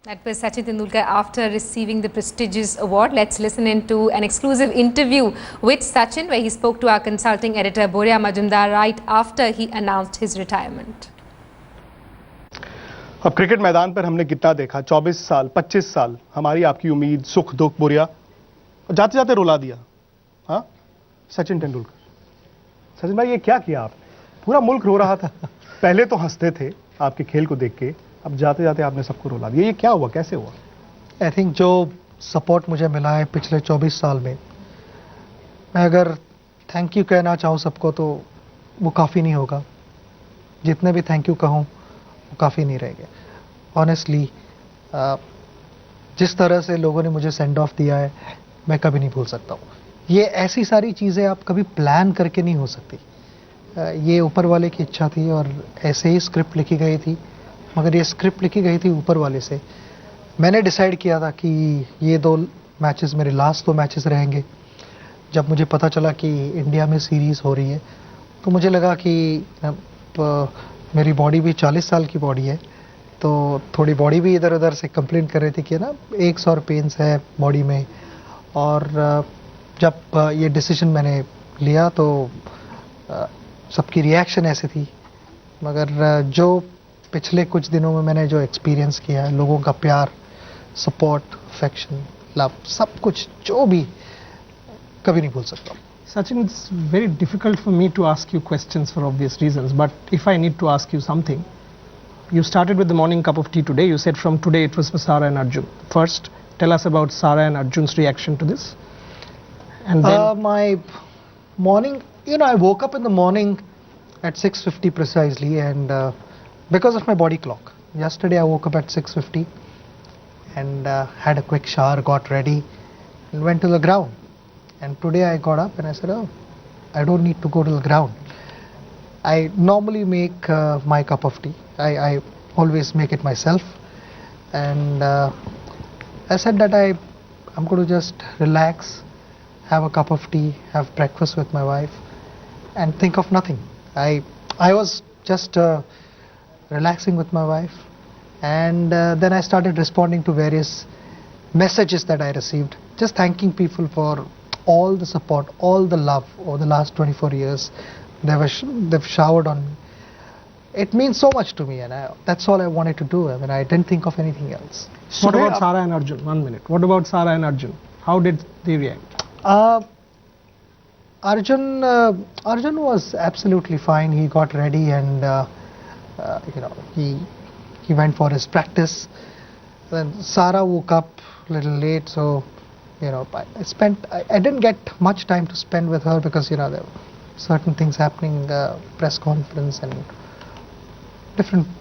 That was Sachin Tendulkar after receiving the prestigious award. Let's listen into an exclusive interview with Sachin where he spoke to our consulting editor Boria Majumdar right after he announced his retirement. अब cricket मैदान पर हमने कितना देखा, 24 साल 25 साल हमारी आपकी उम्मीद, सुख दुख, बोरिया, जाते जाते रुला दिया। हाँ, सचिन तेंदुलकर। सचिन भाई, ये क्या किया आपने? पूरा मुल्क रो रहा था। पहले तो हंसते थे आपके खेल को देख के, अब जाते जाते आपने सबको रुला दिया। ये क्या हुआ, कैसे हुआ? आई थिंक जो सपोर्ट मुझे मिला है पिछले 24 साल में, मैं अगर थैंक यू कहना चाहूँ सबको तो वो काफ़ी नहीं होगा। जितने भी थैंक यू कहूँ वो काफ़ी नहीं रहेंगे। ऑनेस्टली जिस तरह से लोगों ने मुझे सेंड ऑफ दिया है, मैं कभी नहीं भूल सकता हूँ। ये ऐसी सारी चीज़ें आप कभी प्लान करके नहीं हो सकती। ये ऊपर वाले की इच्छा थी और ऐसे ही स्क्रिप्ट लिखी गई थी, मगर ये स्क्रिप्ट लिखी गई थी ऊपर वाले से। मैंने डिसाइड किया था कि ये 2 मैचेस मेरे लास्ट 2 मैचेस रहेंगे। जब मुझे पता चला कि इंडिया में सीरीज़ हो रही है तो मुझे लगा कि मेरी बॉडी भी 40 साल की बॉडी है, तो थोड़ी बॉडी भी इधर उधर से कंप्लेंट कर रही थी कि ना एक और पेन्स है बॉडी में। और जब ये डिसीजन मैंने लिया तो सबकी रिएक्शन ऐसी थी, मगर जो पिछले कुछ दिनों में मैंने जो एक्सपीरियंस किया है, लोगों का प्यार, सपोर्ट, अफेक्शन, लव, सब कुछ जो भी कभी नहीं भूल सकता। Sachin, it's very difficult for me to ask you questions for obvious reasons, but if I need to ask you something, you started with the morning cup of tea today. You said from today it was for Sara and Arjun. First, tell us about Sara and Arjun's reaction to this. And then my morning, I woke up in the morning at 6:50 precisely, and because of my body clock. Yesterday I woke up at 6:50 and had a quick shower, got ready, and went to the ground. And today I got up and I said, oh, I don't need to go to the ground. I normally make my cup of tea. I always make it myself. And I said that I'm going to just relax, have a cup of tea, have breakfast with my wife, and think of nothing. I was just relaxing with my wife, and then I started responding to various messages that I received, just thanking people for all the support, all the love over the last 24 years. They've showered on me. It means so much to me, and that's all I wanted to do. I mean, I didn't think of anything else. what about Sara and Arjun? 1 minute. What about Sara and Arjun? How did they react? Arjun was absolutely fine. He got ready and he went for his practice. Then Sara woke up a little late, so I didn't get much time to spend with her because there were certain things happening, press conference and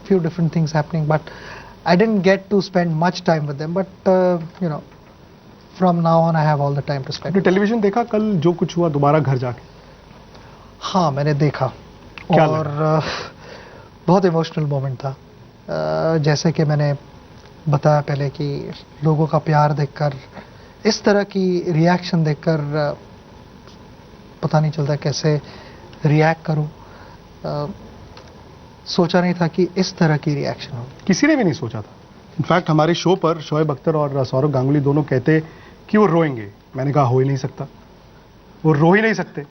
few different things happening, but I didn't get to spend much time with them. But from now on I have all the time to spend. Television देखा कल जो कुछ हुआ दोबारा घर जाके? हाँ, मैंने देखा और बहुत इमोशनल मोमेंट था। जैसे कि मैंने बताया पहले कि लोगों का प्यार देखकर, इस तरह की रिएक्शन देखकर पता नहीं चलता कैसे रिएक्ट करूं। सोचा नहीं था कि इस तरह की रिएक्शन हो। किसी ने भी नहीं सोचा था। इनफैक्ट हमारे शो पर शोएब अख्तर और सौरव गांगुली दोनों कहते कि वो रोएंगे। मैंने कहा हो ही नहीं सकता, वो रो ही नहीं सकते।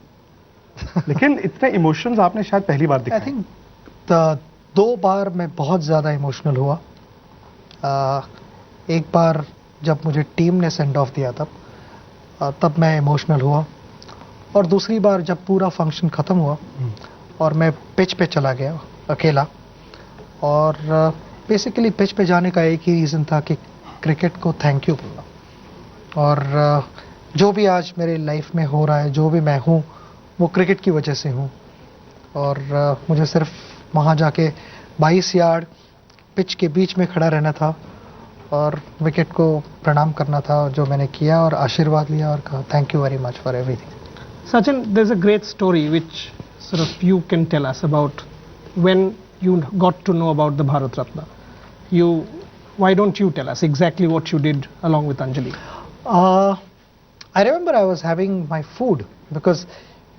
लेकिन इतने इमोशंस आपने शायद पहली बार दिखाए। आई थिंक 2 बार मैं बहुत ज़्यादा इमोशनल हुआ। एक बार जब मुझे टीम ने सेंड ऑफ दिया तब मैं इमोशनल हुआ, और दूसरी बार जब पूरा फंक्शन ख़त्म हुआ और मैं पिच पे चला गया अकेला। और बेसिकली पिच पे जाने का एक ही रीज़न था कि क्रिकेट को थैंक यू बोलना। और जो भी आज मेरे लाइफ में हो रहा है, जो भी मैं हूँ, वो क्रिकेट की वजह से हूँ। और मुझे सिर्फ वहाँ जाके 22 यार्ड पिच के बीच में खड़ा रहना था और विकेट को प्रणाम करना था, जो मैंने किया और आशीर्वाद लिया और कहा thank you very much for everything. Sachin, there's a great story which sort of you can tell us about when you got to know about the Bharat Ratna. Why don't you tell us exactly what you did along with Anjali? I remember I was having my food because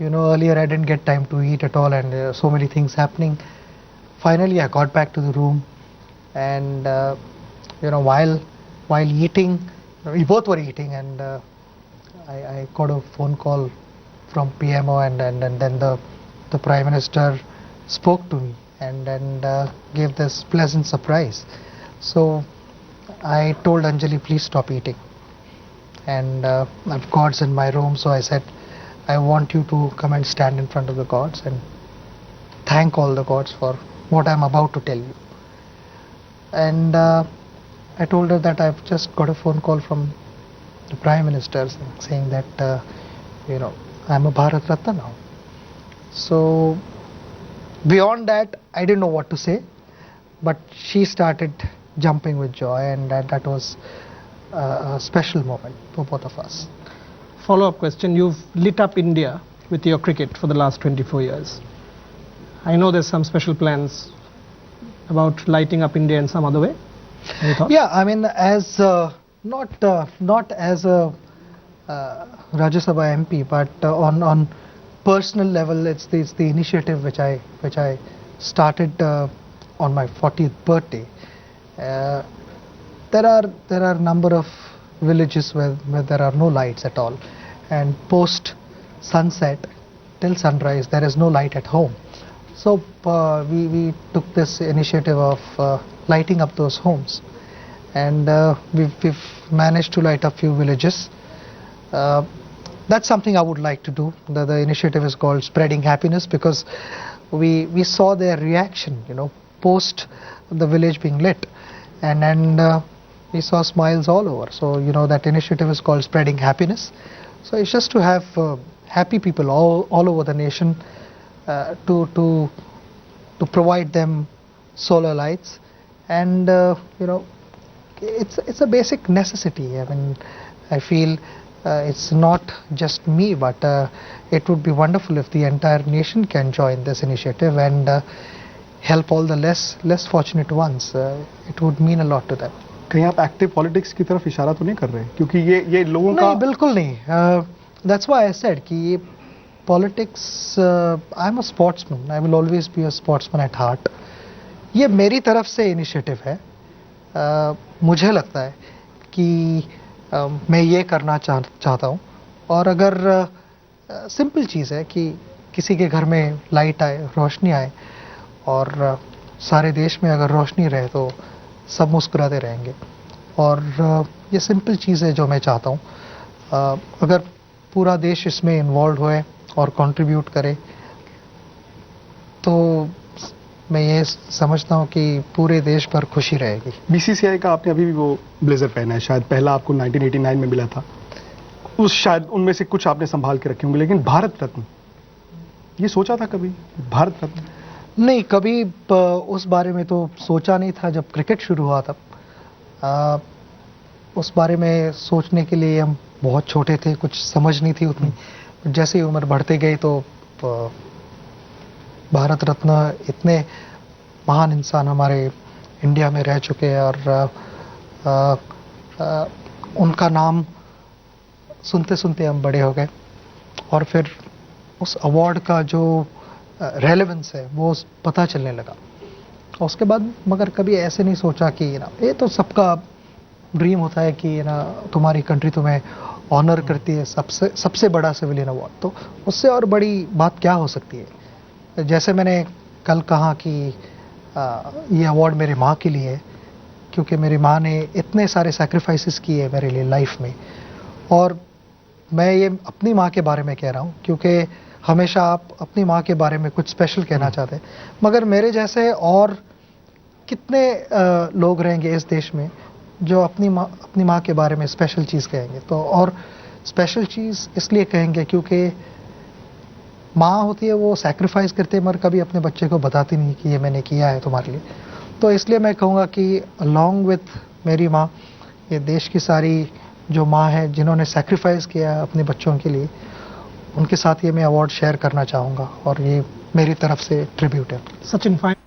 earlier I didn't get time to eat at all, and so many things happening. Finally I got back to the room and while eating, we both were eating, and I got a phone call from PMO, and then the Prime Minister spoke to me and gave this pleasant surprise. So I told Anjali, please stop eating. And I've gods in my room, so I said, I want you to come and stand in front of the gods and thank all the gods for what I'm about to tell you. And I told her that I've just got a phone call from the Prime Minister saying that, I'm a Bharat Ratna now. So beyond that, I didn't know what to say, but she started jumping with joy, and that was a special moment for both of us. Follow-up question. You've lit up India with your cricket for the last 24 years. I know there's some special plans about lighting up India in some other way. Any thoughts? Yeah, I mean, as not as a Rajya Sabha MP, but on personal level, it's the initiative which I started on my 40th birthday. There are a number of villages where there are no lights at all, and post sunset till sunrise there is no light at home. So we took this initiative of lighting up those homes, and we've managed to light up few villages. That's something I would like to do. The initiative is called Spreading Happiness, because we saw their reaction, post the village being lit, and we saw smiles all over. So that initiative is called Spreading Happiness. So it's just to have happy people all over the nation, to provide them solar lights, and it's a basic necessity. I mean, I feel it's not just me, but it would be wonderful if the entire nation can join this initiative and help all the less fortunate ones. It would mean a lot to them. कहीं आप active politics की तरफ इशारा तो नहीं कर रहे, क्योंकि ये लोगों का नहीं, बिल्कुल नहीं. That's why I said कि ये politics, I'm a sportsman. I will always be a sportsman at heart. ये मेरी तरफ से इनिशिएटिव है. मुझे लगता है कि मैं ये करना चाहता हूँ, और अगर सिंपल चीज़ है कि किसी के घर में लाइट आए, रोशनी आए, और सारे देश में अगर रोशनी रहे तो सब मुस्कुराते रहेंगे. और ये सिंपल चीज़ है जो मैं चाहता हूँ. अगर पूरा देश इसमें इन्वॉल्व हुए और कंट्रीब्यूट करे, तो मैं ये समझता हूँ कि पूरे देश पर खुशी रहेगी. बीसीसीआई का आपने अभी भी वो ब्लेजर पहना है, शायद पहला आपको 1989 में मिला था. शायद उनमें से कुछ आपने संभाल के रखे होंगे, लेकिन भारत रत्न, ये सोचा था कभी भारत रत्न? नहीं, कभी उस बारे में तो सोचा नहीं था. जब क्रिकेट शुरू हुआ तब उस बारे में सोचने के लिए हम बहुत छोटे थे, कुछ समझ नहीं थी उतनी. जैसे ही उम्र बढ़ते गई तो भारत रत्न, इतने महान इंसान हमारे इंडिया में रह चुके हैं, और उनका नाम सुनते सुनते हम बड़े हो गए, और फिर उस अवार्ड का जो रेलेवेंस है वो पता चलने लगा. उसके बाद मगर कभी ऐसे नहीं सोचा कि ये तो सबका ड्रीम होता है कि तुम्हारी कंट्री तुम्हें ऑनर करती है सबसे बड़ा सिविलियन अवार्ड, तो उससे और बड़ी बात क्या हो सकती है. जैसे मैंने कल कहा कि ये अवार्ड मेरी माँ के लिए है, क्योंकि मेरी माँ ने इतने सारे सैक्रिफाइसेस किए मेरे लिए लाइफ में. और मैं ये अपनी माँ के बारे में कह रहा हूँ, क्योंकि हमेशा आप अपनी माँ के बारे में कुछ स्पेशल कहना चाहते हैं, मगर मेरे जैसे और कितने लोग रहेंगे इस देश में जो अपनी माँ के बारे में स्पेशल चीज़ कहेंगे. तो और स्पेशल चीज़ इसलिए कहेंगे क्योंकि माँ होती है, वो सैक्रिफाइस करते हैं, मगर कभी अपने बच्चे को बताती नहीं कि ये मैंने किया है तुम्हारे लिए. तो इसलिए मैं कहूँगा कि अलॉन्ग विथ मेरी माँ, ये देश की सारी जो माँ है जिन्होंने सैक्रिफाइस किया अपने बच्चों के लिए, उनके साथ ये मैं अवार्ड शेयर करना चाहूँगा, और ये मेरी तरफ से ट्रिब्यूट है. Sachin, fine.